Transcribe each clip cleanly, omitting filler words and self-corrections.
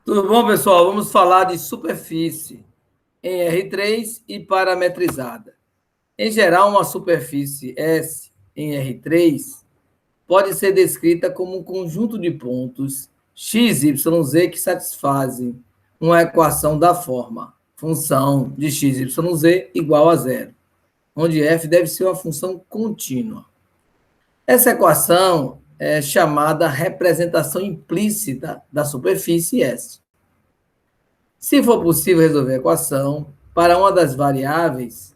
Tudo bom, pessoal? Vamos falar de superfície em R3 e parametrizada. Em geral, uma superfície S em R3 pode ser descrita como um conjunto de pontos x, y, z que satisfazem uma equação da forma função de x, y, z igual a zero, onde f deve ser uma função contínua. Essa equação é chamada representação implícita da superfície S. Se for possível resolver a equação para uma das variáveis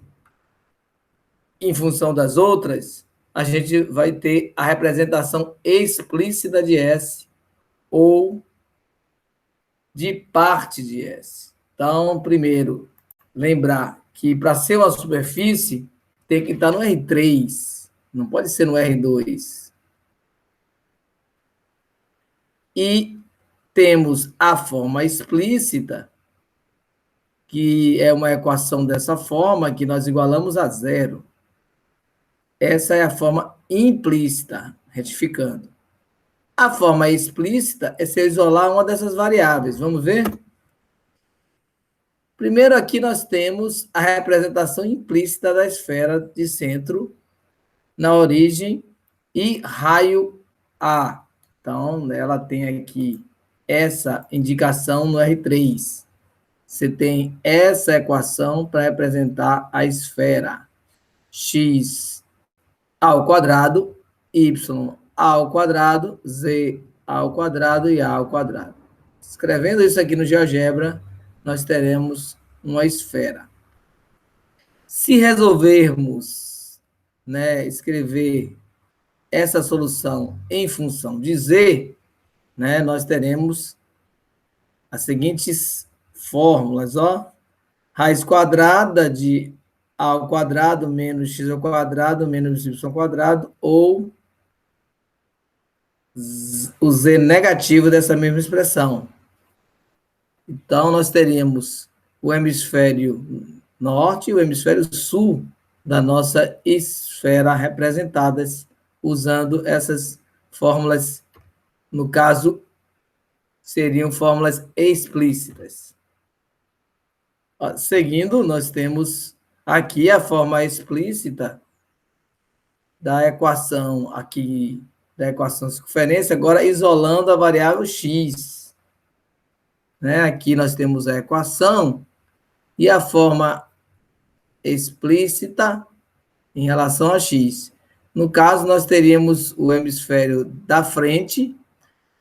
em função das outras, a gente vai ter a representação explícita de S ou de parte de S. Então, primeiro, lembrar que para ser uma superfície tem que estar no R3, não pode ser no R2. E temos a forma explícita, que é uma equação dessa forma, que nós igualamos a zero. Essa é a forma implícita, retificando. A forma explícita é se eu isolar uma dessas variáveis. Vamos ver? Primeiro, aqui nós temos a representação implícita da esfera de centro na origem e raio A. Então, ela tem aqui essa indicação no R3. Você tem essa equação para representar a esfera x ao quadrado, y ao quadrado, z ao quadrado e a ao quadrado. Escrevendo isso aqui no GeoGebra, nós teremos uma esfera. Se resolvermos, escrever essa solução em função de z, nós teremos as seguintes fórmulas, raiz quadrada de a ao quadrado menos x ao quadrado menos y ao quadrado, ou o z negativo dessa mesma expressão. Então, nós teríamos o hemisfério norte e o hemisfério sul da nossa esfera representadas usando essas fórmulas, no caso, seriam fórmulas explícitas. Seguindo, nós temos aqui a forma explícita da equação aqui, da equação de circunferência, agora isolando a variável x. Aqui nós temos a equação e a forma explícita em relação a x. No caso, nós teríamos o hemisfério da frente,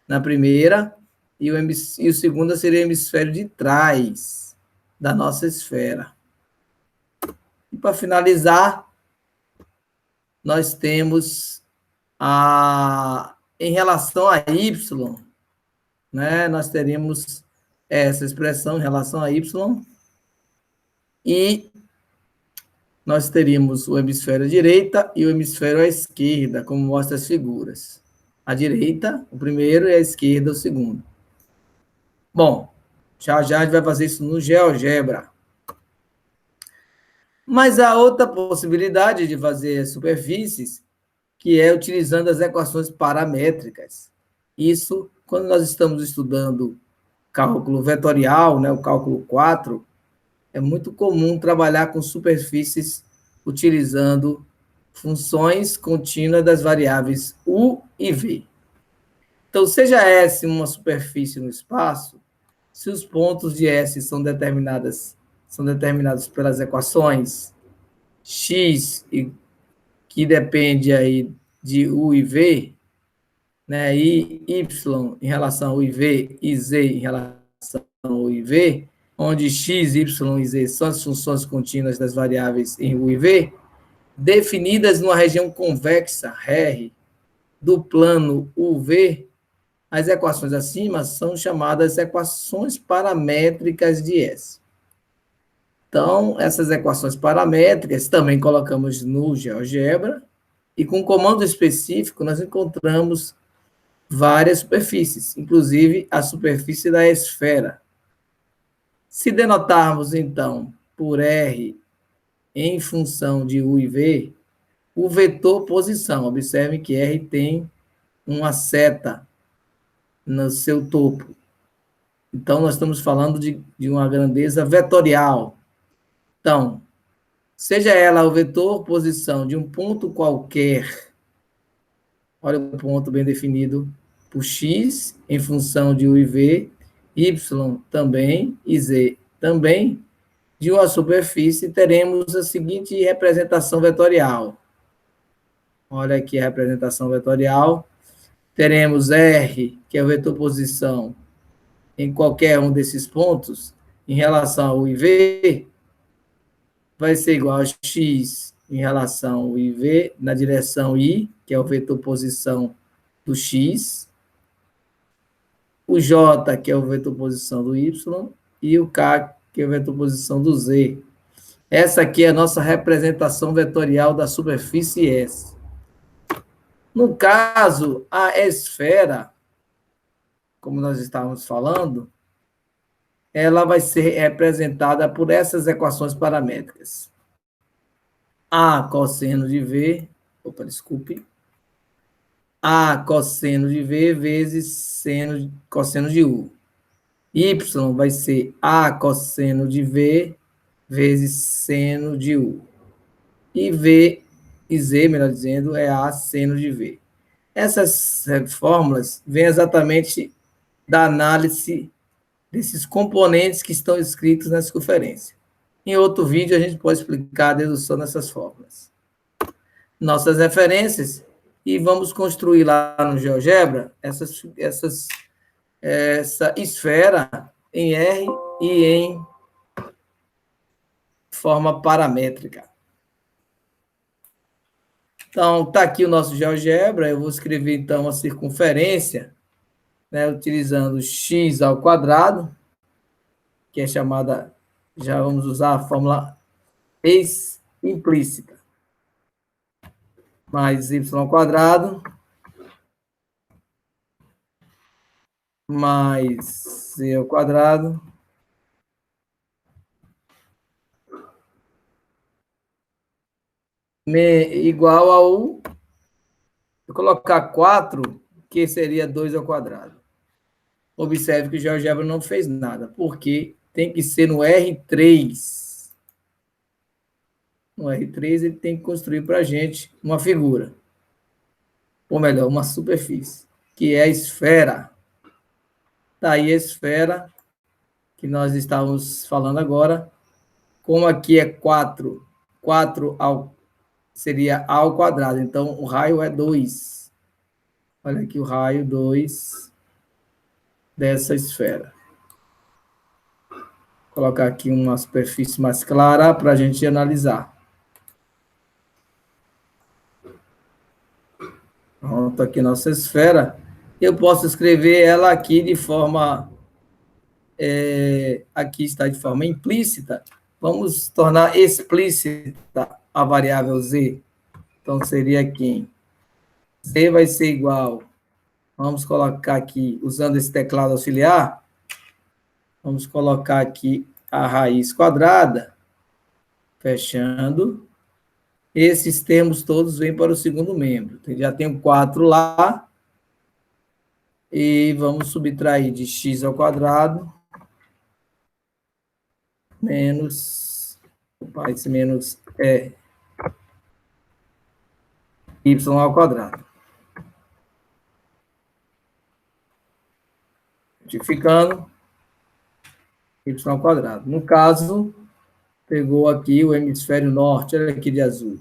na primeira, e o segundo seria o hemisfério de trás da nossa esfera. E para finalizar, nós temos em relação a y, nós teríamos essa expressão em relação a y, e nós teríamos o hemisfério à direita e o hemisfério à esquerda, como mostra as figuras. A direita, o primeiro, e a esquerda, o segundo. Bom, já a gente vai fazer isso no GeoGebra. Mas há outra possibilidade de fazer superfícies, que é utilizando as equações paramétricas. Isso, quando nós estamos estudando cálculo vetorial, o cálculo 4, é muito comum trabalhar com superfícies utilizando funções contínuas das variáveis u e v. Então, seja S uma superfície no espaço, se os pontos de S são determinados pelas equações x, que depende aí de u e v, e y em relação ao u e v, e z em relação ao u e v, onde x, y e z são as funções contínuas das variáveis em u e v, definidas numa região convexa, R, do plano UV, as equações acima são chamadas equações paramétricas de S. Então, essas equações paramétricas também colocamos no GeoGebra, e com comando específico nós encontramos várias superfícies, inclusive a superfície da esfera. Se denotarmos, então, por R em função de U e V, o vetor posição, observe que R tem uma seta no seu topo. Então, nós estamos falando de uma grandeza vetorial. Então, seja ela o vetor posição de um ponto qualquer, olha o ponto bem definido, por x em função de u e v, y também e z também, de uma superfície, teremos a seguinte representação vetorial. Olha aqui a representação vetorial. Teremos R, que é o vetor posição, em qualquer um desses pontos, em relação ao U e V, vai ser igual a x em relação ao IV na direção I, que é o vetor posição do x, o J, que é o vetor posição do Y, e o K, que é o vetor posição do Z. Essa aqui é a nossa representação vetorial da superfície S. No caso, a esfera, como nós estávamos falando, ela vai ser representada por essas equações paramétricas. A cosseno de V, desculpe, A cosseno de V vezes cosseno de U. Y vai ser A cosseno de V vezes seno de U. E V e Z, melhor dizendo, é A seno de V. Essas fórmulas vêm exatamente da análise desses componentes que estão escritos na circunferência. Em outro vídeo, a gente pode explicar a dedução dessas fórmulas. Nossas referências, e vamos construir lá no GeoGebra essa esfera em R e em forma paramétrica. Então, está aqui o nosso GeoGebra, eu vou escrever, então, a circunferência, né, utilizando x ao quadrado, que é chamada, já vamos usar a fórmula implícita, mais y ao quadrado, mais c ao quadrado, igual ao, eu colocar 4, que seria 2 ao quadrado. Observe que o GeoGebra não fez nada, porque tem que ser no R3. No R3, ele tem que construir para a gente uma figura, ou melhor, uma superfície, que é a esfera. Daí a esfera que nós estávamos falando agora, como aqui é 4 seria A ao quadrado, então o raio é 2. Olha aqui o raio 2 dessa esfera. Vou colocar aqui uma superfície mais clara para a gente analisar. Pronto, aqui nossa esfera. Eu posso escrever ela aqui de forma... aqui está de forma implícita. Vamos tornar explícita a variável z. Então, seria aqui. Z vai ser igual... Vamos colocar aqui, usando esse teclado auxiliar, vamos colocar aqui a raiz quadrada, fechando. Esses termos todos vêm para o segundo membro. Então, já tenho 4 lá. E vamos subtrair de x ao quadrado menos... Opa, esse menos é y ao quadrado. Retificando, y ao quadrado. No caso, pegou aqui o hemisfério norte, olha aqui de azul.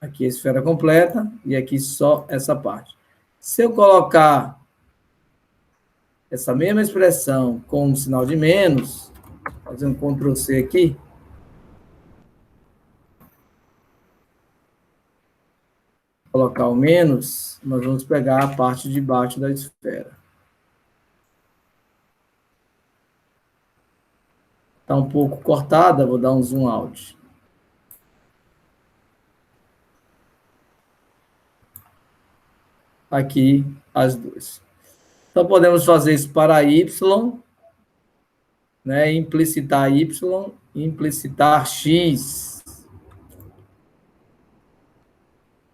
Aqui a esfera completa e aqui só essa parte. Se eu colocar essa mesma expressão com um sinal de menos, fazer um Ctrl+C aqui, colocar o menos, nós vamos pegar a parte de baixo da esfera. Está um pouco cortada, vou dar um zoom out. Aqui, as duas. Então, podemos fazer isso para y, né, implicitar y, implicitar x.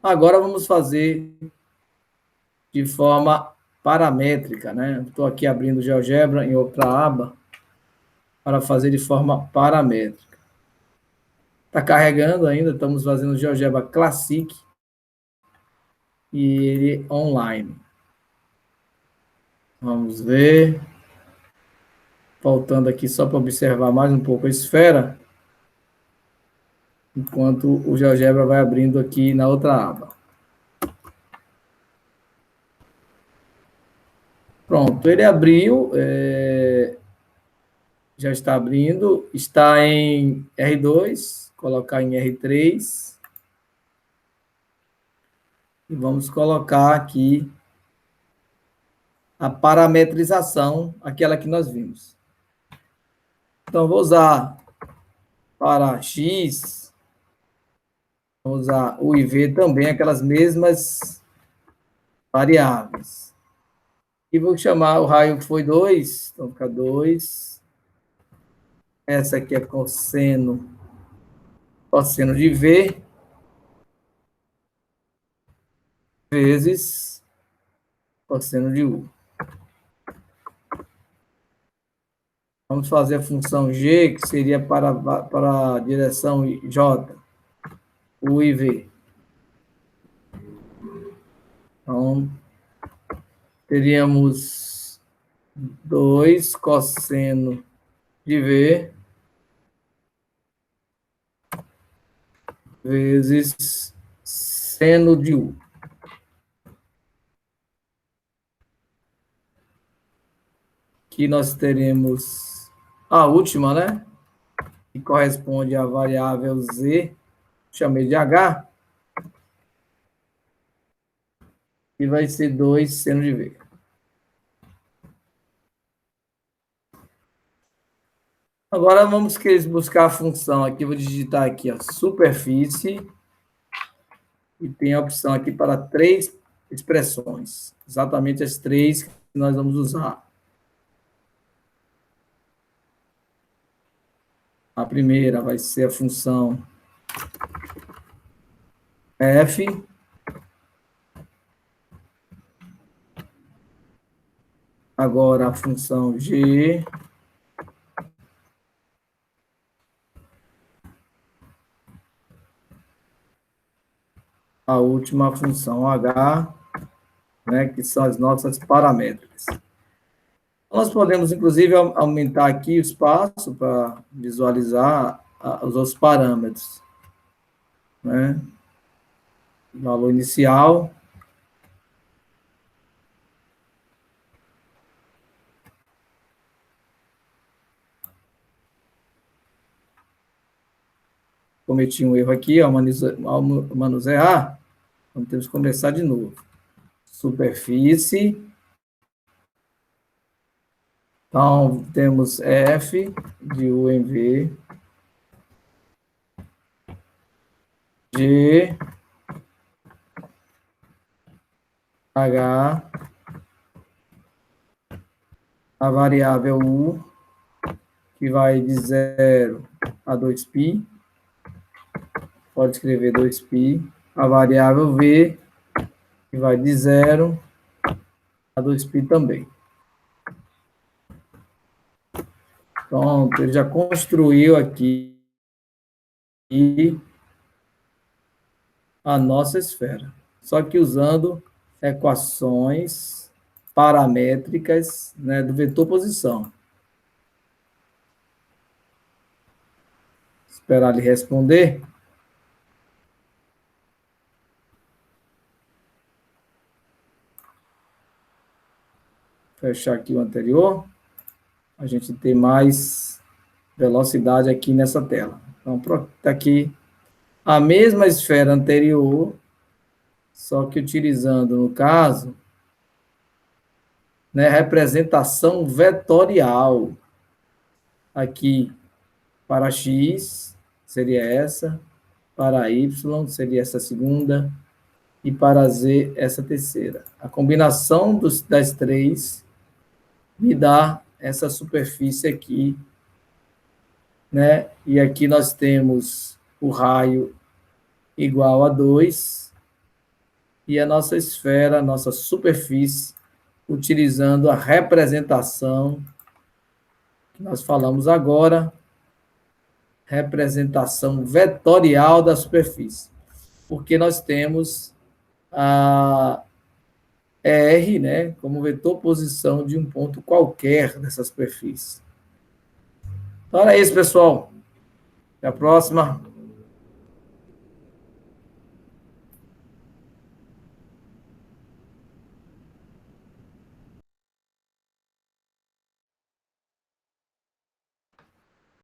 Agora, vamos fazer de forma paramétrica, né? Estou aqui abrindo o GeoGebra em outra aba para fazer de forma paramétrica. Está carregando ainda, estamos fazendo o GeoGebra Classic e ele online. Vamos ver. Voltando aqui só para observar mais um pouco a esfera, enquanto o GeoGebra vai abrindo aqui na outra aba. Pronto, ele abriu, já está abrindo, está em R2, colocar em R3, e vamos colocar aqui a parametrização, aquela que nós vimos. Então, vou usar para X, vou usar o IV também, aquelas mesmas variáveis. E vou chamar o raio que foi 2, então fica 2. Essa aqui é cosseno de V, vezes cosseno de U. Vamos fazer a função G, que seria para a direção J, U e V. Então, teríamos 2 cosseno de V vezes seno de U. Aqui nós teremos a última, né? Que corresponde à variável Z, chamei de H, e vai ser 2 seno de V. Agora vamos buscar a função aqui, vou digitar aqui, ó, superfície, e tem a opção aqui para 3 expressões, exatamente as 3 que nós vamos usar. A primeira vai ser a função f, agora a função g, a última função h, né, que são as nossas paramétricas. Nós podemos, inclusive, aumentar aqui o espaço para visualizar os outros parâmetros, né? Valor inicial, cometi um erro aqui, ao manusear, então temos que começar de novo. Superfície, então temos F de U em V, G, H, a variável U, que vai de 0 a 2π, pode escrever 2π, a variável V, que vai de 0 a 2π também. Pronto, ele já construiu aqui a nossa esfera, só que usando equações paramétricas, né, do vetor posição. Esperar ele responder. Fechar aqui o anterior. A gente tem mais velocidade aqui nessa tela. Então, está aqui a mesma esfera anterior, só que utilizando, no caso, né, representação vetorial. Aqui, para X, seria essa, para Y, seria essa segunda, e para Z, essa terceira. A combinação das 3 me dá essa superfície aqui, né? E aqui nós temos o raio igual a 2, e a nossa esfera, a nossa superfície, utilizando a representação que nós falamos agora, representação vetorial da superfície, porque nós temos a R, né, como vetor posição de um ponto qualquer dessa superfície. Então, era isso, pessoal. Até a próxima.